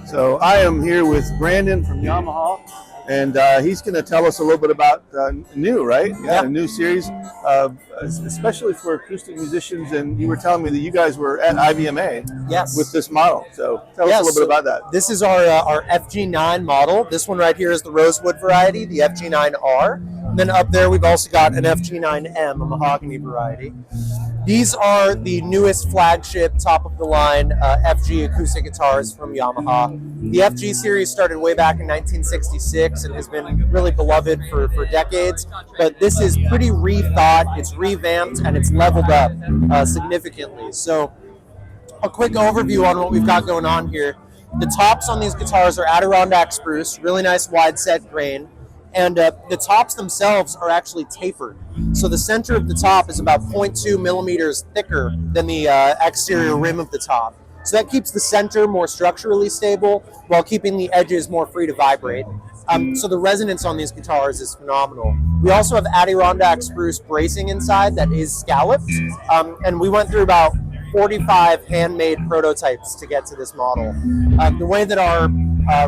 So I am here with Brandon from Yamaha, and he's going to tell us a little bit about new, right? Yeah, a new series, especially for acoustic musicians. And you were telling me that you guys were at IBMA with this model. So tell us a little bit about that. This is our FG9 model. This one right here is the rosewood variety, the FG9R. And then up there we've also got an FG9M, a mahogany variety. These are the newest flagship, top-of-the-line FG acoustic guitars from Yamaha. The FG series started way back in 1966 and has been really beloved for decades. But this is pretty rethought, it's revamped, and it's leveled up significantly. So a quick overview on what we've got going on here. The tops on these guitars are Adirondack spruce, really nice wide set grain. And the tops themselves are actually tapered. So the center of the top is about 0.2 millimeters thicker than the exterior rim of the top. So that keeps the center more structurally stable while keeping the edges more free to vibrate. So the resonance on these guitars is phenomenal. We also have Adirondack spruce bracing inside that is scalloped. And we went through about 45 handmade prototypes to get to this model. The way that our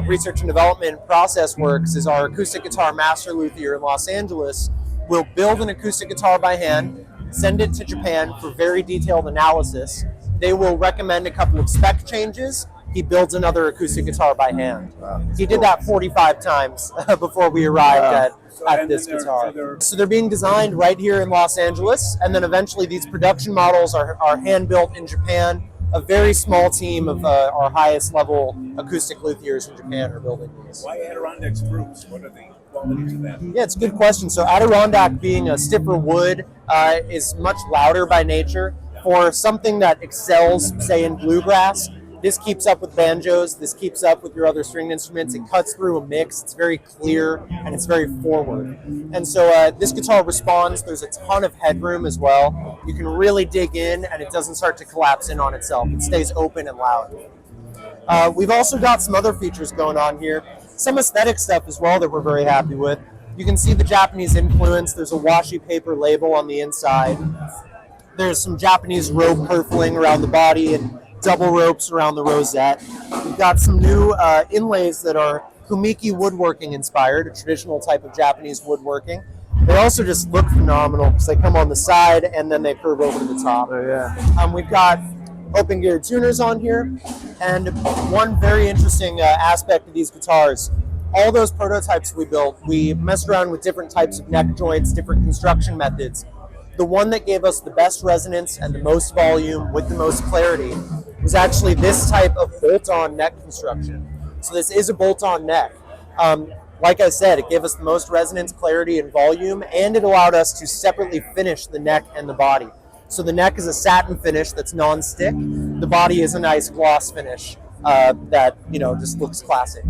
research and development process works is our acoustic guitar master luthier in Los Angeles will build an acoustic guitar by hand, send it to Japan for very detailed analysis. They will recommend a couple of spec changes. He builds another acoustic guitar by hand. He did that 45 times before we arrived at this guitar. So they're being designed right here in Los Angeles, and then eventually these production models are hand-built in Japan. A very small team of our highest level acoustic luthiers in Japan are building these. Why Adirondack spruce? What are the qualities of that? Yeah, it's a good question. So Adirondack, being a stiffer wood, is much louder by nature. For something that excels, say, in bluegrass, this keeps up with banjos, this keeps up with your other stringed instruments, it cuts through a mix, it's very clear, and it's very forward. And so this guitar responds, there's a ton of headroom as well. You can really dig in, and it doesn't start to collapse in on itself. It stays open and loud. We've also got some other features going on here, some aesthetic stuff as well that we're very happy with. You can see the Japanese influence, there's a washi paper label on the inside. There's some Japanese rope purfling around the body and double ropes around the rosette. We've got some new inlays that are kumiki woodworking inspired, a traditional type of Japanese woodworking. They also just look phenomenal because they come on the side and then they curve over to the top. Oh, yeah. We've got open geared tuners on here, and one very interesting aspect of these guitars, all those prototypes we built, we messed around with different types of neck joints, different construction methods. The one that gave us the best resonance and the most volume with the most clarity was actually this type of bolt-on neck construction. So this is a bolt-on neck. Like I said, it gave us the most resonance, clarity, and volume, and it allowed us to separately finish the neck and the body. So the neck is a satin finish that's non-stick. The body is a nice gloss finish that just looks classic.